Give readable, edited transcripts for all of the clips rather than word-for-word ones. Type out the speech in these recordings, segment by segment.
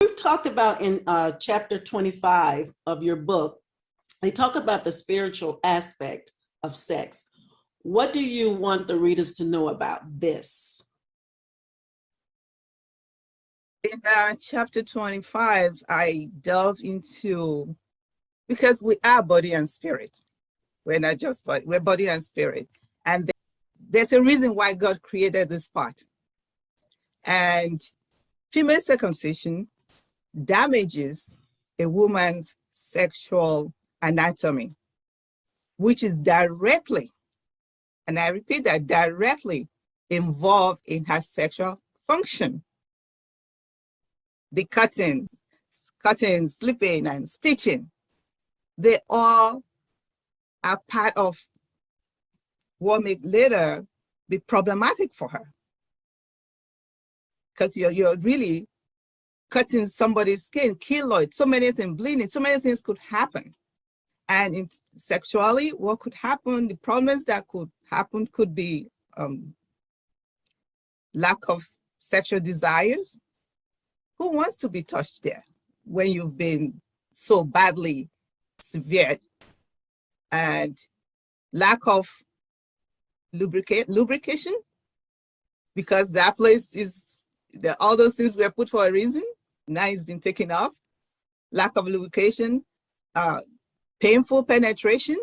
We've talked about in chapter 25 of your book, they talk about the spiritual aspect of sex. What do you want the readers to know about this? In chapter 25, I delve into, because we are body and spirit. We're not just body, we're body and spirit. And there's a reason why God created this part. And female circumcision damages a woman's sexual anatomy, which is directly, and I repeat that, directly involved in her sexual function. The cutting, slipping, and stitching, they all are part of what may later be problematic for her. Because you're really cutting somebody's skin, keloid, so many things, bleeding, so many things could happen. And in sexually, what could happen, the problems that could happen could be lack of sexual desires. Who wants to be touched there when you've been so badly severed? And lack of lubrication, because that place is, all those things were put for a reason. Now it's been taken off. Lack of lubrication, painful penetration,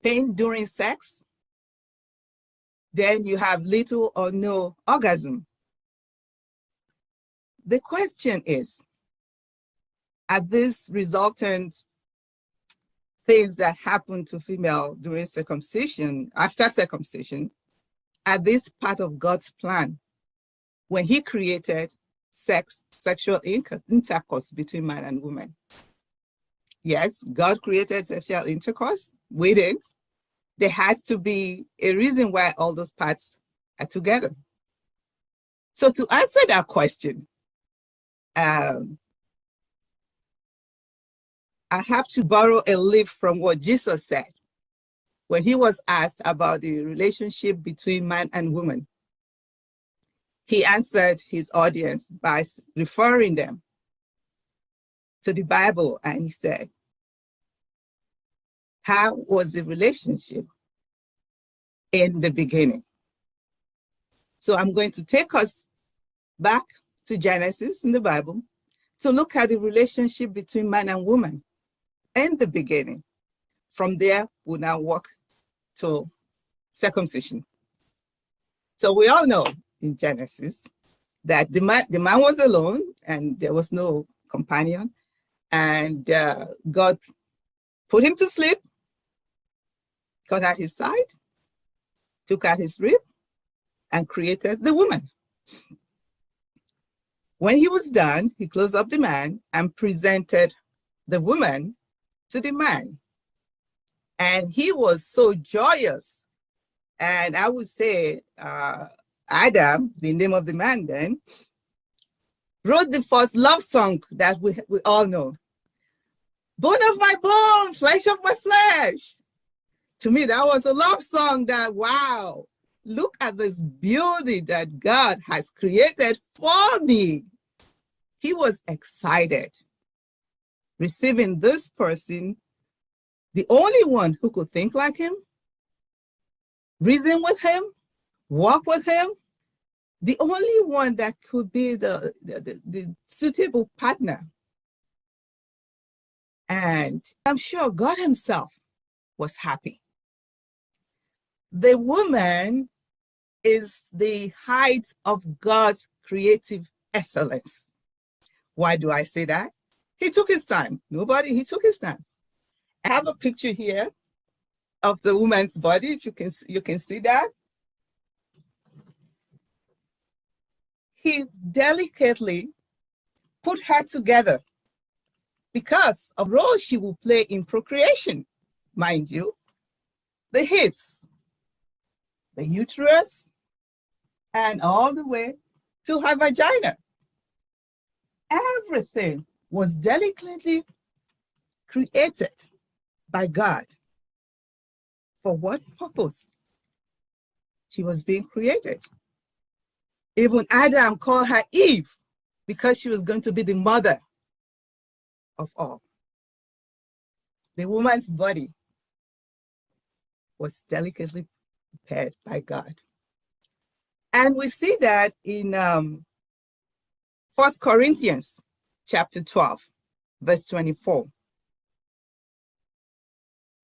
pain during sex. Then you have little or no orgasm. The question is, are these resultant things that happen to female during circumcision, after circumcision, are this part of God's plan when he created sexual intercourse between man and woman? Yes, God created sexual intercourse. We didn't. There has to be a reason why all those parts are together. So to answer that question, I have to borrow a leaf from what Jesus said when he was asked about the relationship between man and woman. He answered his audience by referring them to the Bible, and he said, how was the relationship in the beginning? So I'm going to take us back to Genesis in the Bible to look at the relationship between man and woman in the beginning. From there, we'll now walk to circumcision. So we all know in Genesis that the man was alone and there was no companion, and God put him to sleep, cut out his side, took out his rib, and created the woman. When he was done, he closed up the man and presented the woman to the man. And he was so joyous. And I would say Adam, the name of the man then, wrote the first love song that we all know. Bone of my bone, flesh of my flesh. To me, that was a love song that, wow, look at this beauty that God has created for me. He was excited receiving this person, the only one who could think like him, reason with him, walk with him, the only one that could be the suitable partner. And I'm sure God himself was happy. The woman is the height of God's creative excellence. Why do I say that? He took his time. He took his time. I have a picture here of the woman's body, if you can see that. He delicately put her together because of the role she will play in procreation, mind you. The hips, the uterus, and all the way to her vagina. Everything was delicately created by God. For what purpose? She was being created. Even Adam called her Eve because she was going to be the mother of all. The woman's body was delicately prepared by God. And we see that in 1 Corinthians chapter 12, verse 24.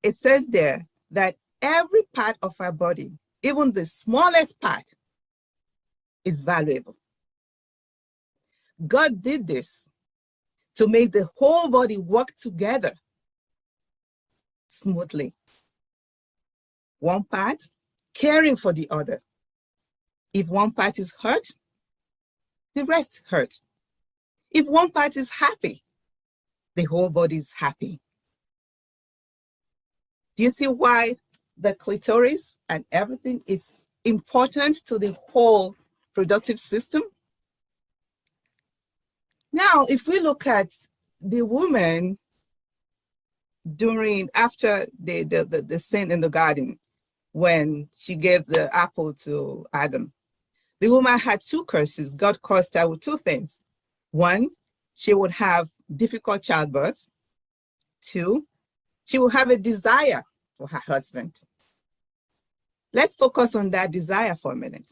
It says there that every part of our body, even the smallest part, is valuable. God did this to make the whole body work together smoothly. One part caring for the other. If one part is hurt, the rest hurt. If one part is happy, the whole body is happy. Do you see why the clitoris and everything is important to the whole reproductive system? Now, if we look at the woman after the sin in the garden, when she gave the apple to Adam, the woman had two curses. God cursed her with two things. One, she would have difficult childbirth. Two, she will have a desire for her husband. Let's focus on that desire for a minute.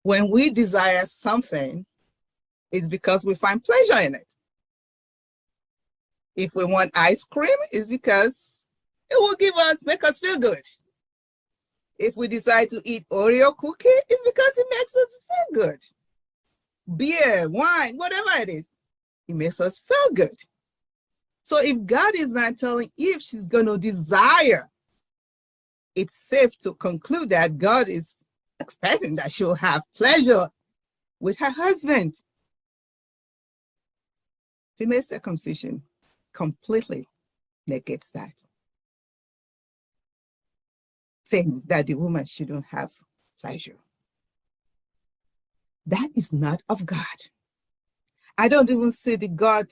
When we desire something, it's because we find pleasure in it. If we want ice cream, it's because it will make us feel good. If we decide to eat Oreo cookie, it's because it makes us feel good. Beer, wine, whatever it is, it makes us feel good. So if God is not telling Eve she's going to desire, it's safe to conclude that God is expecting that she'll have pleasure with her husband. Female circumcision completely negates that, saying that the woman shouldn't have pleasure. That is not of God. I don't even see the God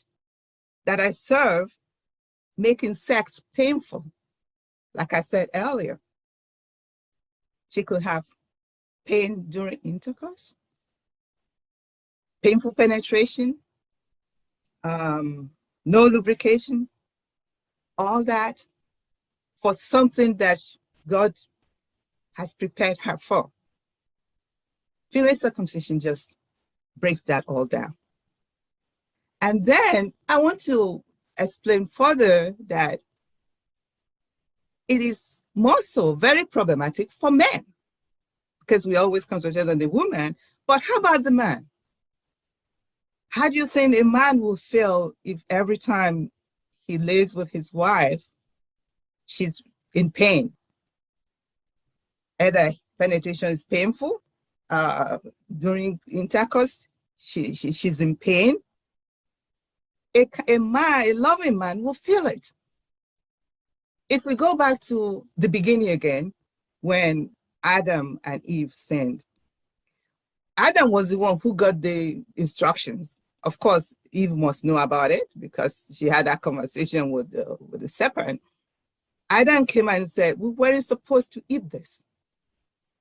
that I serve making sex painful. Like I said earlier, she could have pain during intercourse, painful penetration, no lubrication, all that for something that God has prepared her for. Female circumcision just breaks that all down. And then I want to explain further that it is more so very problematic for men, because we always concentrate on the woman, but how about the man? How do you think a man will feel if every time he lays with his wife, she's in pain? Either penetration is painful, during intercourse, she's in pain. A loving man will feel it. If we go back to the beginning again, when Adam and Eve sinned, Adam was the one who got the instructions. Of course, Eve must know about it because she had that conversation with the serpent. Adam came and said, we weren't supposed to eat this.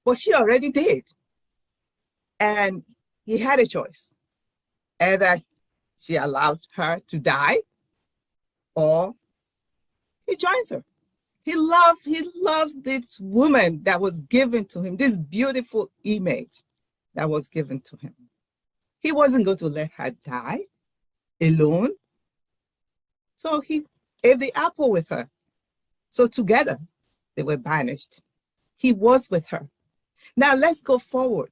But she already did. And he had a choice. Either she allows her to die or he joins her. He loved this woman that was given to him, this beautiful image that was given to him. He wasn't going to let her die alone. So he ate the apple with her. So together they were banished. He was with her. Now let's go forward.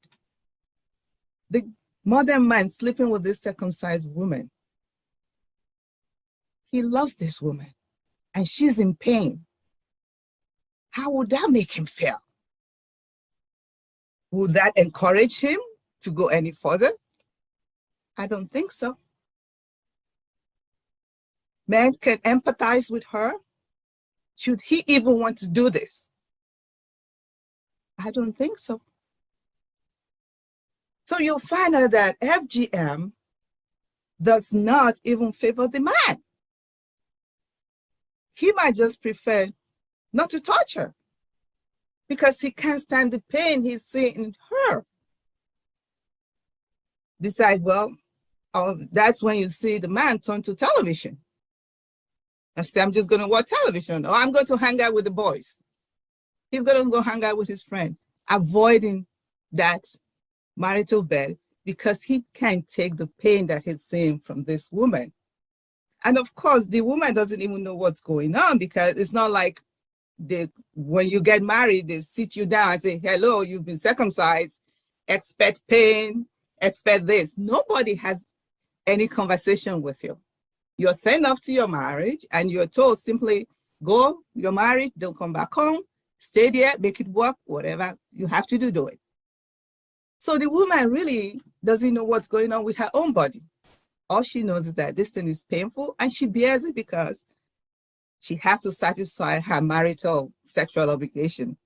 The modern man sleeping with this circumcised woman. He loves this woman and she's in pain. How would that make him feel? Would that encourage him to go any further? I don't think so. Man can empathize with her. Should he even want to do this? I don't think so. So you'll find out that FGM does not even favor the man. He might just prefer not to touch her because he can't stand the pain he's seeing in her. decide, well, that's when you see the man turn to television. I say, I'm just going to watch television, or I'm going to hang out with the boys. He's going to go hang out with his friend, avoiding that marital bed because he can't take the pain that he's seeing from this woman. And of course, the woman doesn't even know what's going on, because it's not like when you get married, they sit you down and say, hello, you've been circumcised, expect pain, expect this. Nobody has any conversation with you. You're sent off to your marriage and you're told simply, go, you're married, don't come back home, stay there, make it work, whatever you have to do, do it. So the woman really doesn't know what's going on with her own body. All she knows is that this thing is painful, and she bears it because she has to satisfy her marital sexual obligation.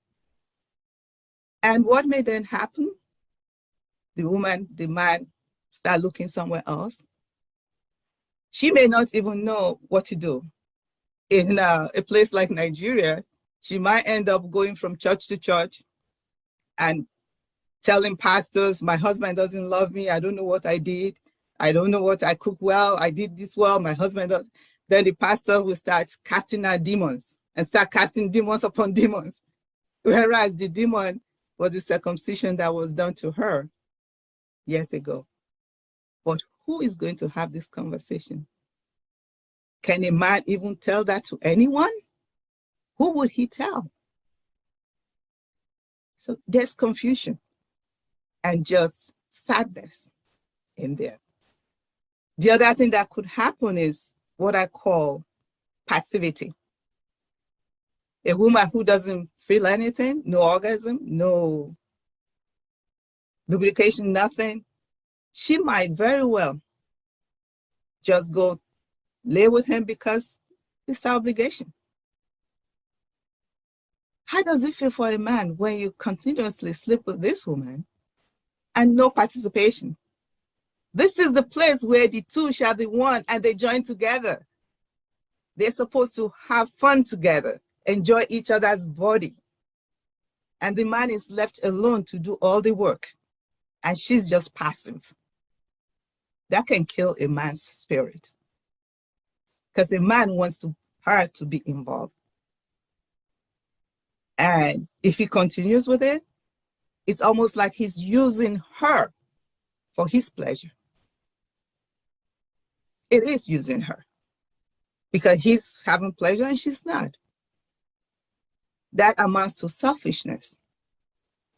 And what may then happen? The man start looking somewhere else. She may not even know what to do. In a place like Nigeria, she might end up going from church to church and telling pastors, my husband doesn't love me, I don't know what I did, I don't know what I cook well, I did this well, my husband does. Then the pastor will start casting out demons and start casting demons upon demons. Whereas the demon was the circumcision that was done to her years ago. But who is going to have this conversation? Can a man even tell that to anyone? Who would he tell? So there's confusion and just sadness in there. The other thing that could happen is what I call passivity. A woman who doesn't feel anything, no orgasm, no lubrication, nothing, she might very well just go lay with him because it's her obligation. How does it feel for a man when you continuously sleep with this woman and no participation? This is the place where the two shall be one and they join together. They're supposed to have fun together, enjoy each other's body. And the man is left alone to do all the work, and she's just passive. That can kill a man's spirit, because a man wants her to be involved. And if he continues with it, it's almost like he's using her for his pleasure. It is using her because he's having pleasure and she's not. That amounts to selfishness.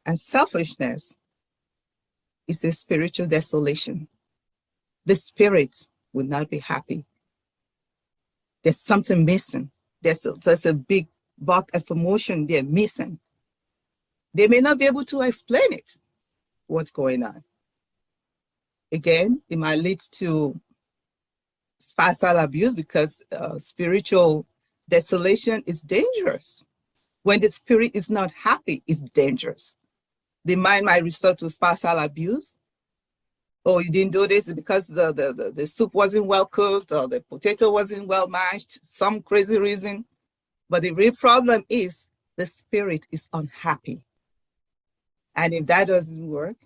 And selfishness is a spiritual desolation. The spirit will not be happy. There's something missing. There's a big bulk of emotion they're missing. They may not be able to explain it, what's going on. Again, it might lead to spousal abuse because spiritual desolation is dangerous. When the spirit is not happy, it's dangerous. The mind might resort to spousal abuse. Oh, you didn't do this because the soup wasn't well cooked or the potato wasn't well mashed, some crazy reason. But the real problem is the spirit is unhappy. And if that doesn't work,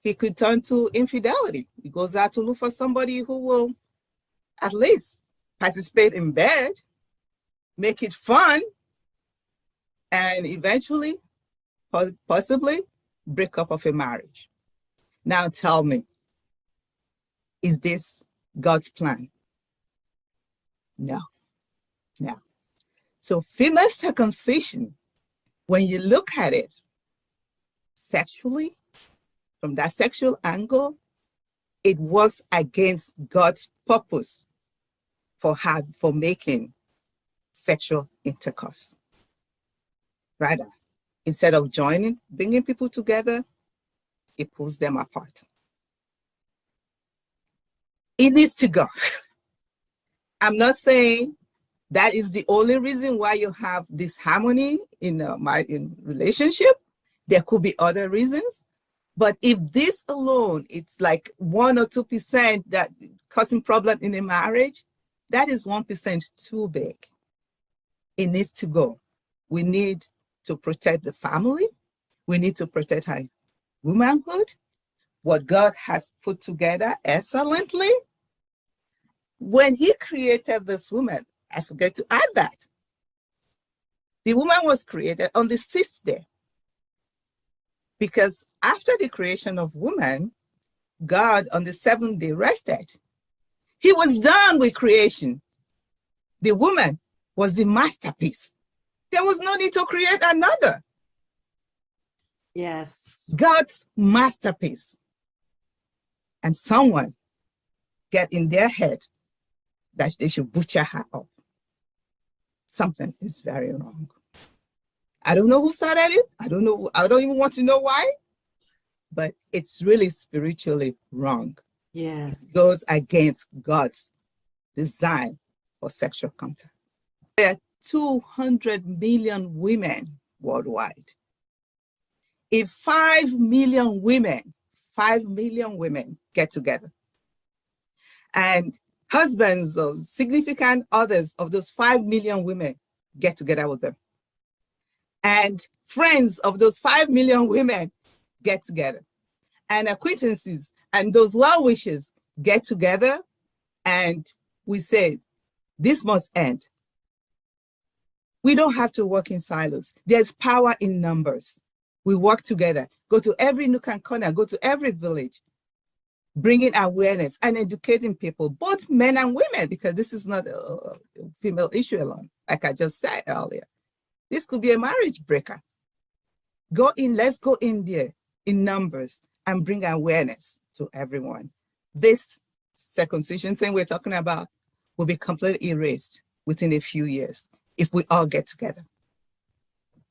he could turn to infidelity. He goes out to look for somebody who will at least participate in bed, make it fun, and eventually, possibly, break up of a marriage. Now tell me, is this God's plan? No, no. So female circumcision, when you look at it sexually, from that sexual angle, it works against God's purpose for making sexual intercourse. Rather, instead of joining, bringing people together, it pulls them apart. It needs to go. I'm not saying that is the only reason why you have disharmony in relationship. There could be other reasons. But if this alone, it's like 1 or 2% that causing problem in a marriage, that is 1% too big. It needs to go. We need to protect the family. We need to protect our womanhood. what God has put together excellently. When he created this woman, I forget to add that. The woman was created on the sixth day. Because after the creation of woman, God on the seventh day rested. He was done with creation. The woman was the masterpiece. There was no need to create another. Yes. God's masterpiece. And someone get in their head that they should butcher her up. Something is very wrong. I don't know who started it. I don't know. I don't even want to know why, but it's really spiritually wrong. Yes. It goes against God's design for sexual contact. There are 200 million women worldwide. If 5 million women get together, and husbands or significant others of those 5 million women get together with them, and friends of those 5 million women get together, and acquaintances and those well-wishers get together, and we say, this must end. We don't have to work in silos. There's power in numbers. We work together, go to every nook and corner, go to every village, bringing awareness and educating people, both men and women, because this is not a female issue alone, like I just said earlier. This could be a marriage breaker. Let's go in there in numbers and bring awareness to everyone. This circumcision thing we're talking about will be completely erased within a few years if we all get together.